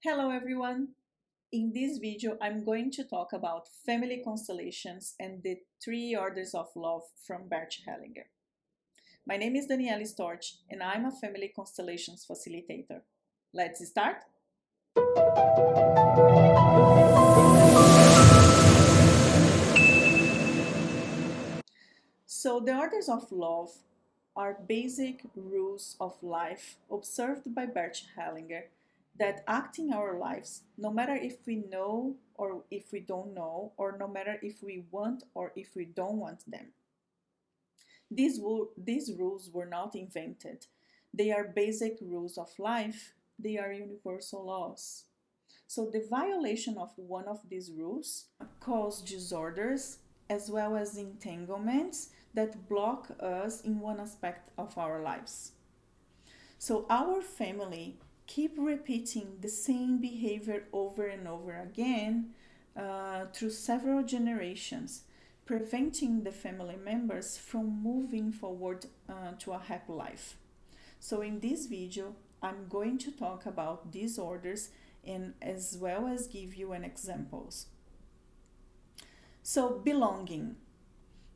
Hello everyone! In this video, I'm going to talk about family constellations and the three orders of love from Bert Hellinger. My name is Daniele Storti and I'm a family constellations facilitator. Let's start? So the orders of love are basic rules of life observed by Bert Hellinger that act in our lives no matter if we know or if we don't know, or no matter if we want or if we don't want them. These rules were not invented. They are basic rules of life. They are universal laws. So the violation of one of these rules cause disorders as well as entanglements that block us in one aspect of our lives. So our family keep repeating the same behavior over and over again through several generations, preventing the family members from moving forward to a happy life. So in this video, I'm going to talk about disorders and as well as give you an examples. So belonging.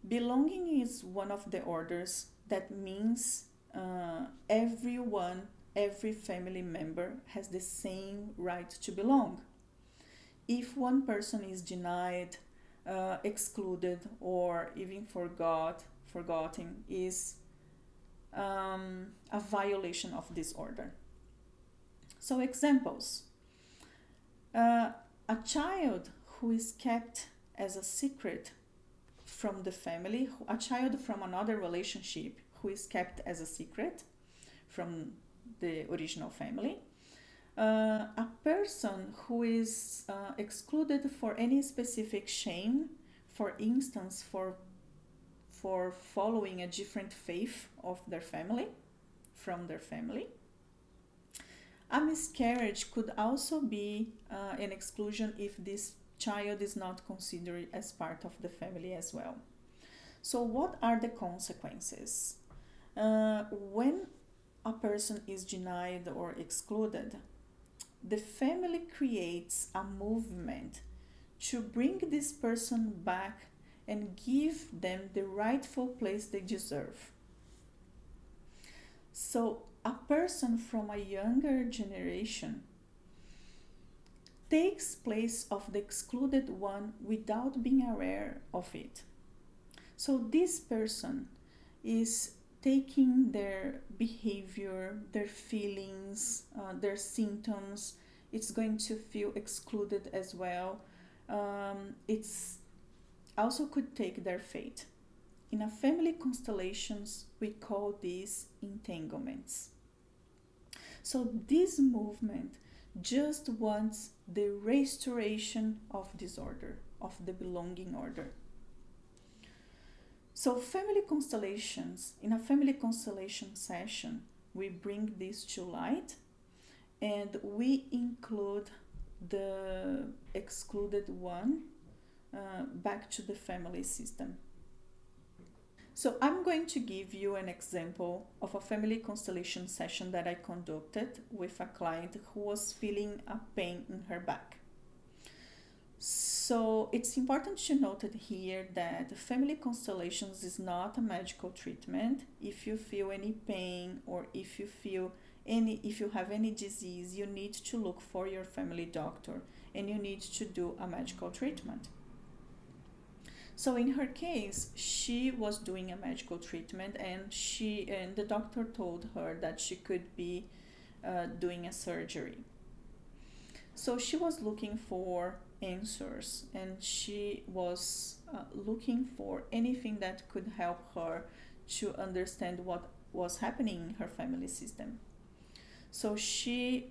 Belonging is one of the orders that means every family member has the same right to belong. If one person is denied, excluded, or even forgotten, is a violation of this order. So examples. A child who is kept as a secret from the family, a child from another relationship who is kept as a secret from the original family, a person who is excluded for any specific shame, for instance, for following a different faith of their family, from their family. A miscarriage could also be an exclusion if this child is not considered as part of the family as well. So what are the consequences? When a person is denied or excluded, the family creates a movement to bring this person back and give them the rightful place they deserve. So a person from a younger generation takes place of the excluded one without being aware of it. So this person is taking their behavior, their feelings, their symptoms. It's going to feel excluded as well. It's also could take their fate. In a family constellations, we call these entanglements. So this movement just wants the restoration of disorder, of the belonging order. So family constellations, in a family constellation session, we bring this to light and we include the excluded one back to the family system. So I'm going to give you an example of a family constellation session that I conducted with a client who was feeling a pain in her back. So it's important to note here that family constellations is not a medical treatment. If you feel any pain or if you have any disease, you need to look for your family doctor and you need to do a medical treatment. So in her case, she was doing a medical treatment and the doctor told her that she could be doing a surgery. So she was looking for answers and she was looking for anything that could help her to understand what was happening in her family system. So she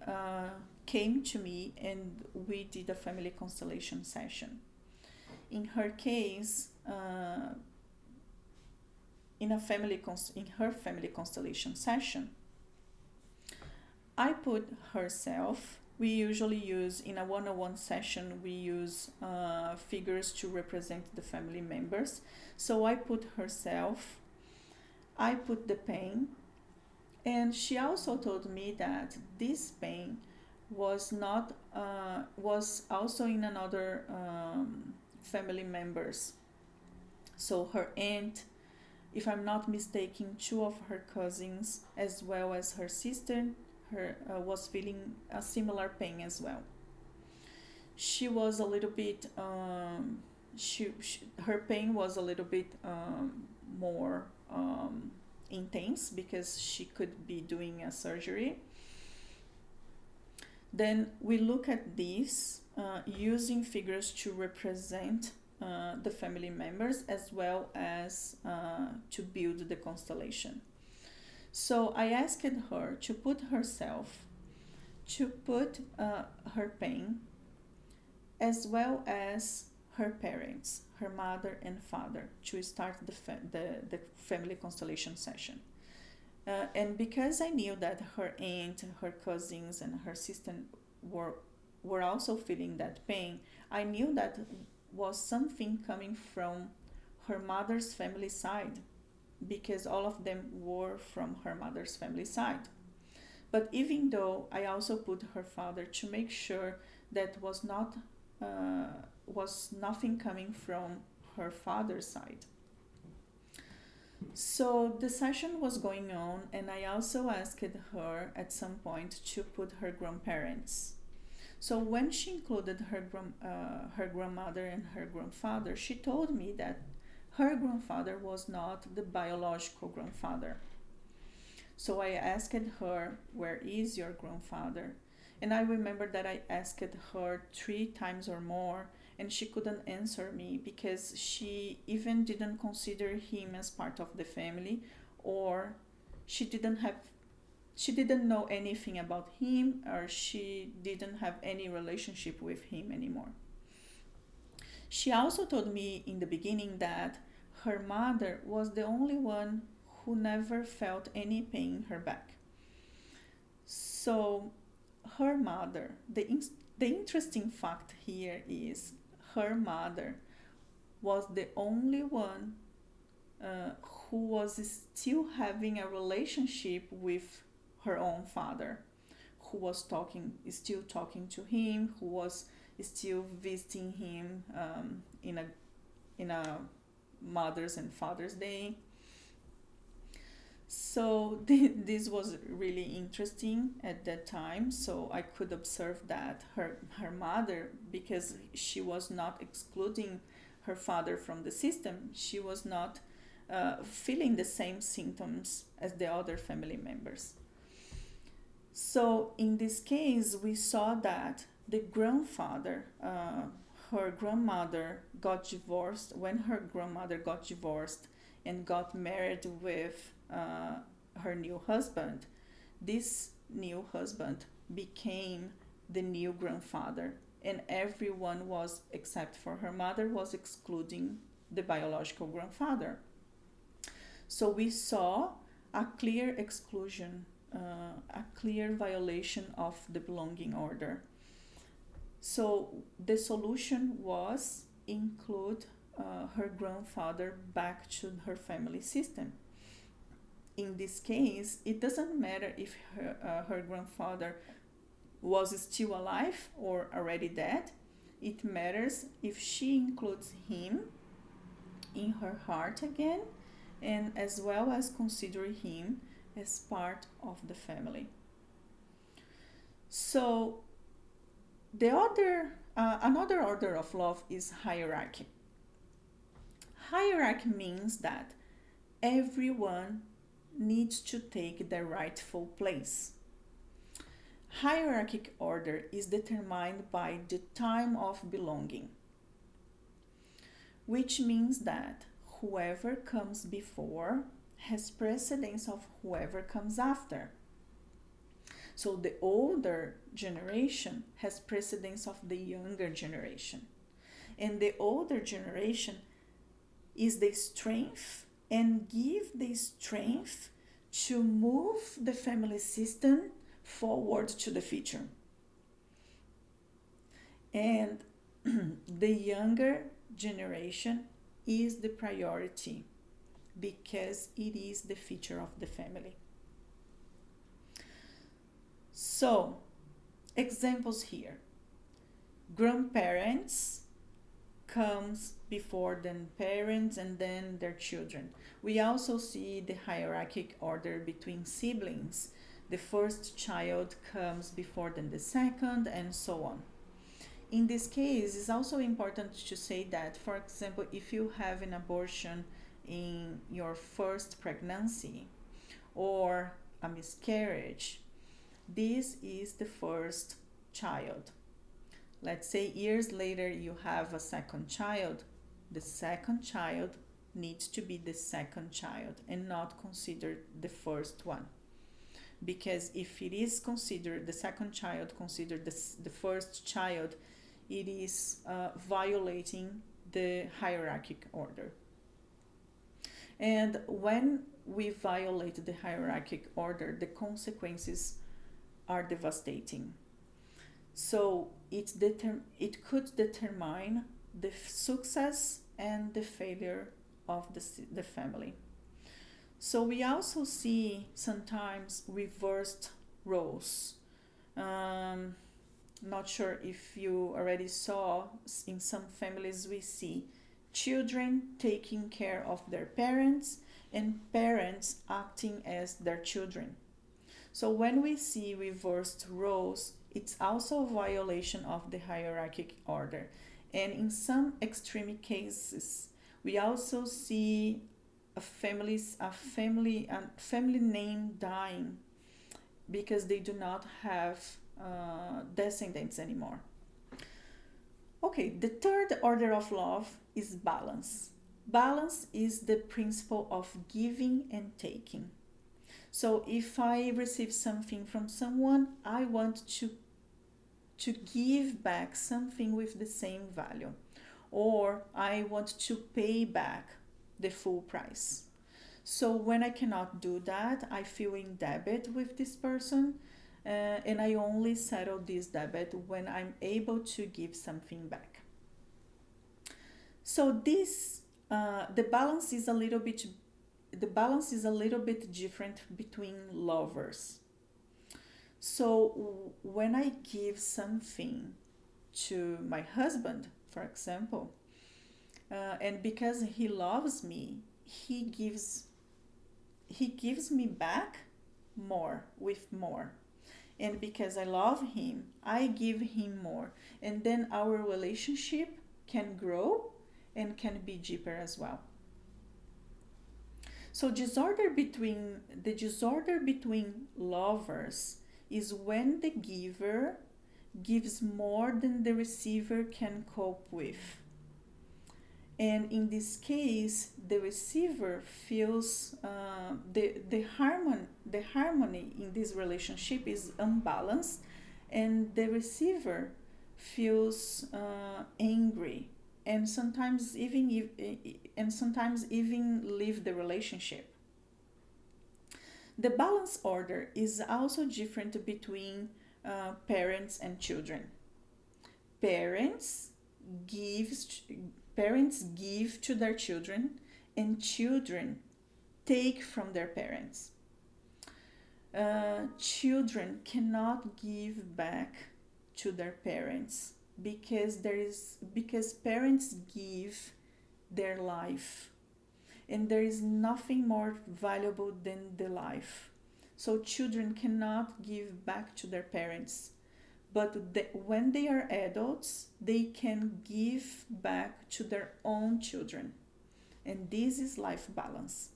came to me and we did a family constellation session. In her case, in her family constellation session, I put herself. We usually use, in a one-on-one session, we use figures to represent the family members. So I put herself, I put the pain, and she also told me that this pain was also in another family members. So her aunt, if I'm not mistaken, two of her cousins, as well as her sister, was feeling a similar pain as well. She was a little bit her pain was a little bit more intense because she could be doing a surgery. Then we look at this using figures to represent the family members as well as to build the constellation. So I asked her to put herself, to put her pain, as well as her parents, her mother and father, to start the family constellation session. And because I knew that her aunt, her cousins, and her sister were also feeling that pain, I knew that was something coming from her mother's family side, because all of them were from her mother's family side. But even though I also put her father to make sure that was nothing coming from her father's side. So the session was going on, and I also asked her at some point to put her grandparents. So when she included her grandmother and her grandfather, she told me that her grandfather was not the biological grandfather. So I asked her, "Where is your grandfather?" And I remember that I asked her 3 times or more, and she couldn't answer me because she even didn't consider him as part of the family, or she didn't know anything about him, or she didn't have any relationship with him anymore. She also told me in the beginning that her mother was the only one who never felt any pain in her back. So her mother, the interesting fact here is her mother was the only one who was still having a relationship with her own father, who was still talking to him, who was still visiting him in a Mother's and Father's Day. So this was really interesting at that time. So I could observe that her mother, because she was not excluding her father from the system, she was not feeling the same symptoms as the other family members. So in this case, we saw that the grandfather, her grandmother got divorced. When her grandmother got divorced and got married with her new husband, this new husband became the new grandfather, and everyone was, except for her mother, was excluding the biological grandfather. So we saw a clear exclusion, a clear violation of the belonging order. So the solution was include her grandfather back to her family system. In this case, it doesn't matter if her grandfather was still alive or already dead. It matters if she includes him in her heart again, and as well as consider him as part of the family. So another order of love is hierarchy. Hierarchy means that everyone needs to take their rightful place. Hierarchic order is determined by the time of belonging, which means that whoever comes before has precedence of whoever comes after. So the older generation has precedence of the younger generation. And the older generation is the strength and give the strength to move the family system forward to the future. And the younger generation is the priority because it is the future of the family. So, Examples here. Grandparents comes before then parents and then their children. We also see the hierarchic order between siblings. The first child comes before then the second, and so on. In this case, it's also important to say that, for example, if you have an abortion in your first pregnancy or a miscarriage, this is the first child. Let's say years later you have a second child. The second child needs to be the second child and not considered the first one. Because if it is considered the second child, considered the first child, it is violating the hierarchic order. And when we violate the hierarchic order, the consequences are devastating. So it could determine the success and the failure of the family. So we also see sometimes reversed roles. Not sure if you already saw, in some families we see children taking care of their parents and parents acting as their children. So when we see reversed roles, it's also a violation of the hierarchic order. And in some extreme cases, we also see a family name dying because they do not have descendants anymore. Okay, the third order of love is balance. Balance is the principle of giving and taking. So if I receive something from someone, I want to give back something with the same value, or I want to pay back the full price. So when I cannot do that, I feel in debt with this person, and I only settle this debt when I'm able to give something back. So this the balance is a little bit different between lovers. So when I give something to my husband, for example, and because he loves me, he gives me back more with more. And because I love him, I give him more. And then our relationship can grow and can be deeper as well. So the disorder between lovers is when the giver gives more than the receiver can cope with. And in this case, the receiver feels the harmony in this relationship is unbalanced, and the receiver feels angry, and sometimes even leave the relationship. The balance order is also different between parents and children. Parents give to their children, and children take from their parents. Children cannot give back to their parents because parents give their life, and there is nothing more valuable than the life. So children cannot give back to their parents, but when they are adults, they can give back to their own children. And this is life balance.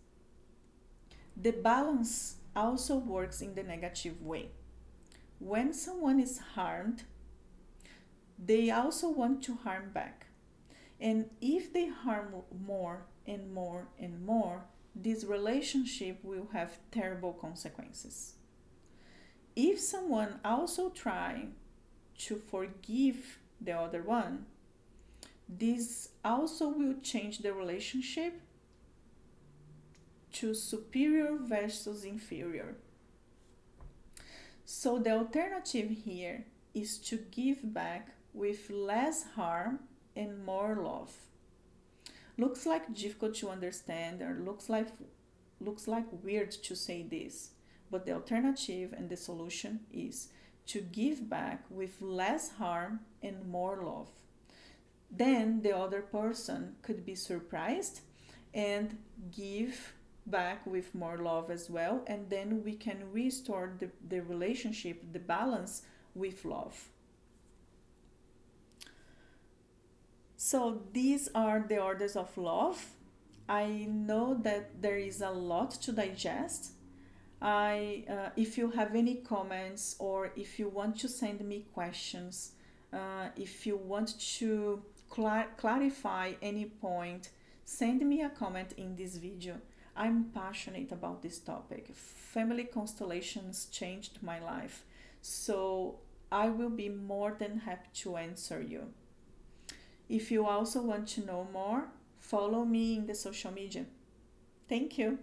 The balance also works in the negative way. When someone is harmed, they also want to harm back. And if they harm more and more and more, this relationship will have terrible consequences. If someone also tries to forgive the other one, this also will change the relationship to superior versus inferior. So the alternative here is to give back with less harm and more love. Looks like difficult to understand, or looks like weird to say this, but the alternative and the solution is to give back with less harm and more love. Then the other person could be surprised and give back with more love as well, and then we can restore the relationship, the balance with love. So these are the orders of love. I know that there is a lot to digest. If you have any comments, or if you want to send me questions, if you want to clarify any point, send me a comment in this video. I'm passionate about this topic. Family constellations changed my life, so I will be more than happy to answer you. If you also want to know more, follow me in the social media. Thank you.